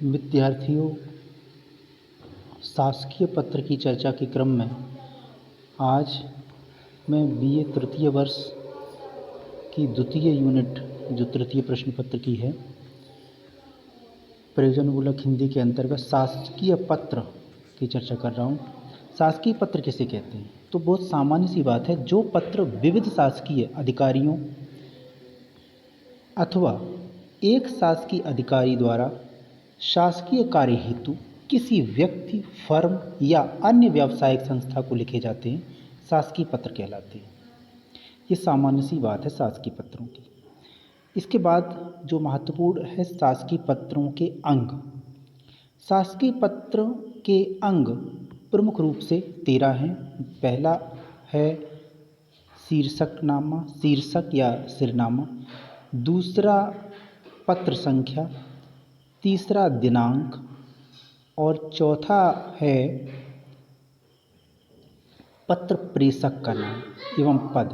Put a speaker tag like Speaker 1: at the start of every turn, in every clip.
Speaker 1: विद्यार्थियों, शासकीय पत्र की चर्चा के क्रम में आज मैं बीए तृतीय वर्ष की द्वितीय यूनिट जो तृतीय प्रश्न पत्र की है, प्रयोजनमूलक हिंदी के अंतर्गत शासकीय पत्र की चर्चा कर रहा हूँ। शासकीय पत्र किसे कहते हैं? तो बहुत सामान्य सी बात है, जो पत्र विविध शासकीय अधिकारियों अथवा एक शासकीय अधिकारी द्वारा शासकीय कार्य हेतु किसी व्यक्ति, फर्म या अन्य व्यावसायिक संस्था को लिखे जाते हैं, शासकीय पत्र कहलाते हैं। ये सामान्य सी बात है शासकीय पत्रों की। इसके बाद जो महत्वपूर्ण है, शासकीय पत्रों के अंग। शासकीय पत्रों के अंग प्रमुख रूप से 13 हैं। पहला है शीर्षक या सिरनामा। दूसरा पत्र संख्या। तीसरा दिनांक। और चौथा है पत्र प्रेषक का नाम एवं पद।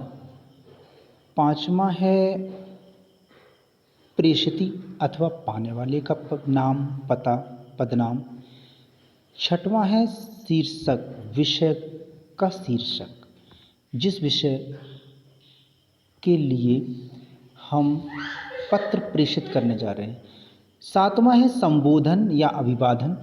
Speaker 1: पांचवा है प्रेषिती अथवा पाने वाले का नाम, पता, पदनाम। छठवां है शीर्षक, विषय का शीर्षक, जिस विषय के लिए हम पत्र प्रेषित करने जा रहे हैं। सातवां है संबोधन या अभिवादन।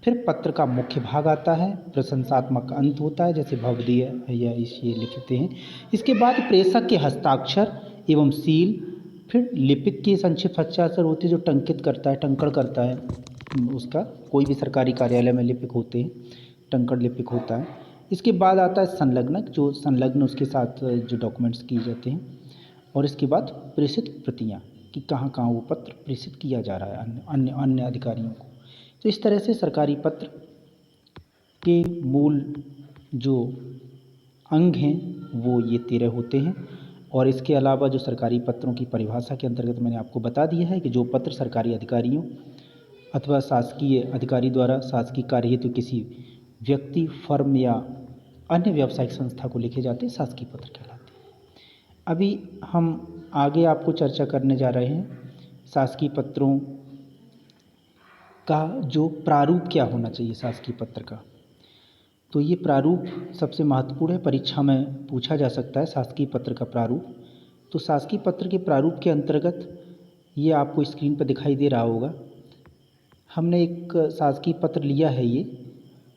Speaker 1: फिर पत्र का मुख्य भाग आता है, प्रशंसात्मक अंत होता है, जैसे भवदीय या ये लिखते हैं। इसके बाद प्रेषक के हस्ताक्षर एवं सील। फिर लिपिक के संक्षिप्त हस्ताक्षर होते हैं, जो टंकित करता है, टंकण करता है उसका। कोई भी सरकारी कार्यालय में लिपिक होते हैं, टंकण लिपिक होता है। इसके बाद आता है संलग्नक, जो संलग्न उसके साथ जो डॉक्यूमेंट्स किए जाते हैं। और इसके बाद प्रेषित प्रतियाँ कि कहाँ कहाँ वो पत्र प्रेषित किया जा रहा है अन्य अधिकारियों को। तो इस तरह से सरकारी पत्र के मूल जो अंग हैं वो ये 13 होते हैं। और इसके अलावा जो सरकारी पत्रों की परिभाषा के अंतर्गत मैंने आपको बता दिया है कि जो पत्र सरकारी अधिकारियों अथवा शासकीय अधिकारी द्वारा शासकीय कार्य हेतु किसी व्यक्ति, फर्म या अन्य व्यावसायिक संस्था को लिखे जाते हैं, शासकीय पत्र कहलाते हैं। अभी हम आगे आपको चर्चा करने जा रहे हैं शासकीय पत्रों का जो प्रारूप क्या होना चाहिए शासकीय पत्र का। तो ये प्रारूप सबसे महत्वपूर्ण है, परीक्षा में पूछा जा सकता है शासकीय पत्र का प्रारूप। तो शासकीय पत्र के प्रारूप के अंतर्गत ये आपको स्क्रीन पर दिखाई दे रहा होगा। हमने एक शासकीय पत्र लिया है ये,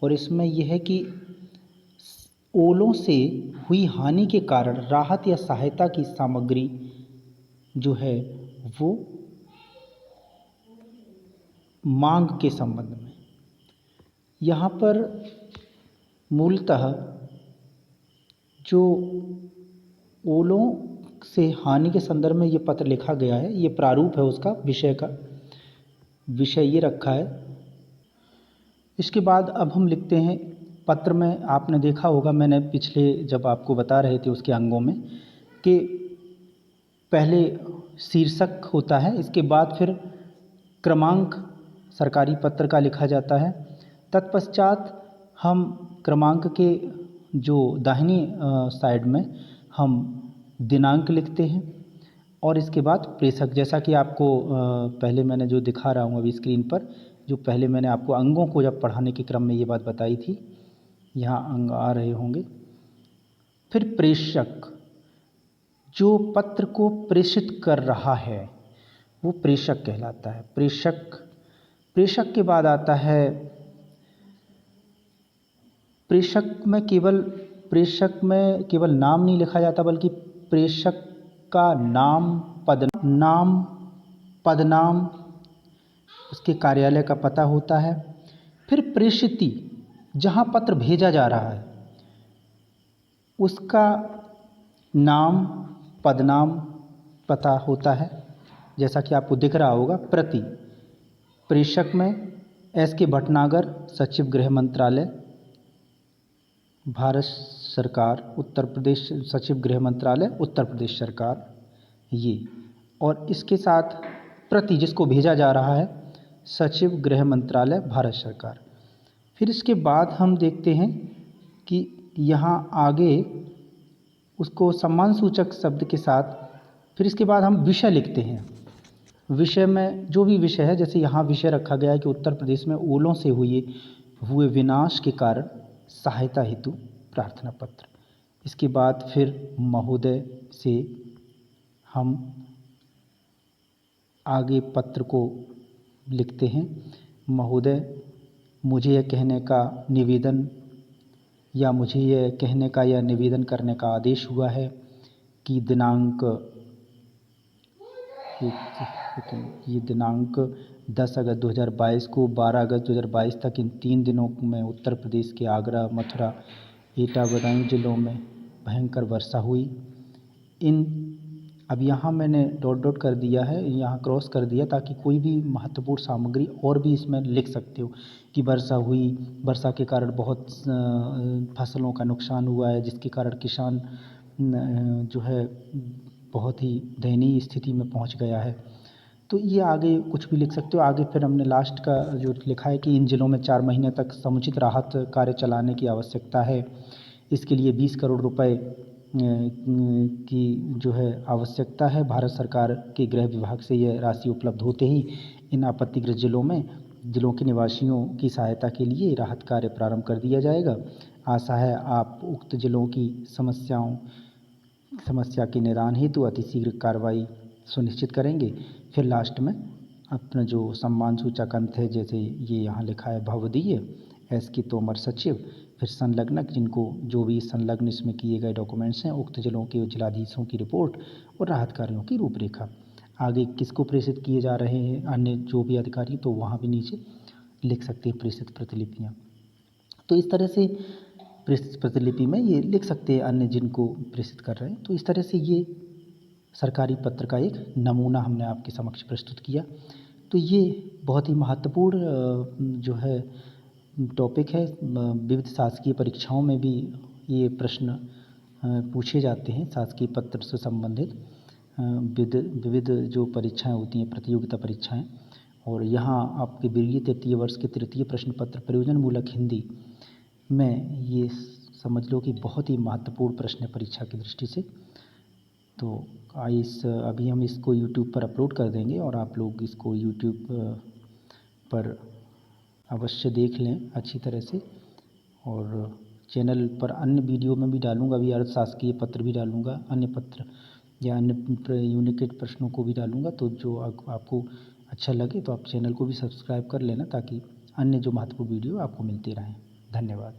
Speaker 1: और इसमें यह है कि ओलों से हुई हानि के कारण राहत या सहायता की सामग्री जो है वो मांग के संबंध में। यहाँ पर मूलतः जो ओलों से हानि के संदर्भ में ये पत्र लिखा गया है, ये प्रारूप है उसका, विषय ये रखा है। इसके बाद अब हम लिखते हैं पत्र में। आपने देखा होगा, मैंने पिछले जब आपको बता रहे थे उसके अंगों में, कि पहले शीर्षक होता है, इसके बाद फिर क्रमांक सरकारी पत्र का लिखा जाता है। तत्पश्चात हम क्रमांक के जो दाहिनी साइड में हम दिनांक लिखते हैं। और इसके बाद प्रेषक, जैसा कि आपको पहले मैंने जो दिखा रहा हूँ अभी स्क्रीन पर, जो पहले मैंने आपको अंगों को जब पढ़ाने के क्रम में ये बात बताई थी, यहाँ अंग आ रहे होंगे। फिर प्रेषक, जो पत्र को प्रेषित कर रहा है वो प्रेषक कहलाता है, प्रेषक के बाद आता है प्रेषक में केवल नाम नहीं लिखा जाता, बल्कि प्रेषक का नाम, पदनाम, उसके कार्यालय का पता होता है। फिर प्रेषिती, जहाँ पत्र भेजा जा रहा है उसका नाम, पदनाम, पता होता है, जैसा कि आपको दिख रहा होगा। प्रति, प्रेषक में S.K. भटनागर, सचिव गृह मंत्रालय, भारत सरकार, उत्तर प्रदेश, सचिव गृह मंत्रालय, उत्तर प्रदेश सरकार, ये। और इसके साथ प्रति, जिसको भेजा जा रहा है, सचिव गृह मंत्रालय, भारत सरकार। फिर इसके बाद हम देखते हैं कि यहाँ आगे उसको सम्मान सूचक शब्द के साथ, फिर इसके बाद हम विषय लिखते हैं। विषय में जो भी विषय है, जैसे यहाँ विषय रखा गया है कि उत्तर प्रदेश में ओलों से हुए विनाश के कारण सहायता हेतु प्रार्थना पत्र। इसके बाद फिर महोदय से हम आगे पत्र को लिखते हैं। महोदय, मुझे यह कहने का निवेदन या मुझे यह कहने का या निवेदन करने का आदेश हुआ है कि दिनांक 10 अगस्त 2022 को 12 अगस्त 2022 तक इन 3 दिनों में उत्तर प्रदेश के आगरा, मथुरा, एटा, बदायूं जिलों में भयंकर वर्षा हुई। अब यहाँ मैंने डॉट डॉट कर दिया है, यहाँ क्रॉस कर दिया ताकि कोई भी महत्वपूर्ण सामग्री और भी इसमें लिख सकते हो कि वर्षा हुई, वर्षा के कारण बहुत फसलों का नुकसान हुआ है, जिसके कारण किसान जो है बहुत ही दयनीय स्थिति में पहुँच गया है। तो ये आगे कुछ भी लिख सकते हो। आगे फिर हमने लास्ट का जो लिखा है कि इन जिलों में 4 महीने तक समुचित राहत कार्य चलाने की आवश्यकता है। इसके लिए 20 करोड़ रुपए की जो है आवश्यकता है। भारत सरकार के गृह विभाग से यह राशि उपलब्ध होते ही इन आपत्तिग्रस्त जिलों के निवासियों की सहायता के लिए राहत कार्य प्रारंभ कर दिया जाएगा। आशा है आप उक्त जिलों की समस्या के निदान हेतु अतिशीघ्र कार्रवाई सुनिश्चित करेंगे। फिर लास्ट में अपना जो सम्मान सूचक अंत है, जैसे ये यहाँ लिखा है भवदीय एस.के. तोमर सचिव, फिर संलग्नक जिनको जो भी संलग्न इसमें किए गए डॉक्यूमेंट्स हैं, उक्त जिलों के जिलाधीशों की रिपोर्ट और राहत कार्यों की रूपरेखा। आगे किसको प्रेषित किए जा रहे हैं अन्य जो भी अधिकारी, तो वहाँ भी नीचे लिख सकते हैं प्रेषित प्रतिलिपियाँ। तो इस तरह से प्रेषित प्रतिलिपि में ये लिख सकते हैं अन्य जिनको प्रेषित कर रहे हैं। तो इस तरह से ये सरकारी पत्र का एक नमूना हमने आपके समक्ष प्रस्तुत किया। तो ये बहुत ही महत्वपूर्ण जो है टॉपिक है। विविध शासकीय परीक्षाओं में भी ये प्रश्न पूछे जाते हैं। शासकीय पत्र से संबंधित विविध जो परीक्षाएं होती हैं, प्रतियोगिता परीक्षाएं, और यहाँ आपके द्वितीय तृतीय वर्ष के तृतीय प्रश्न पत्र प्रयोजन मूलक हिंदी में ये समझ लो कि बहुत ही महत्वपूर्ण प्रश्न है परीक्षा की दृष्टि से। तो अभी हम इसको YouTube पर अपलोड कर देंगे और आप लोग इसको YouTube पर अवश्य देख लें अच्छी तरह से। और चैनल पर अन्य वीडियो में भी डालूँगा, अभी अर्थशास्त्रीय पत्र भी डालूँगा, अन्य पत्र या अन्य यूनिकेट प्रश्नों को भी डालूँगा। तो जो आपको अच्छा लगे तो आप चैनल को भी सब्सक्राइब कर लेना ताकि अन्य जो महत्वपूर्ण वीडियो आपको मिलते रहें। धन्यवाद।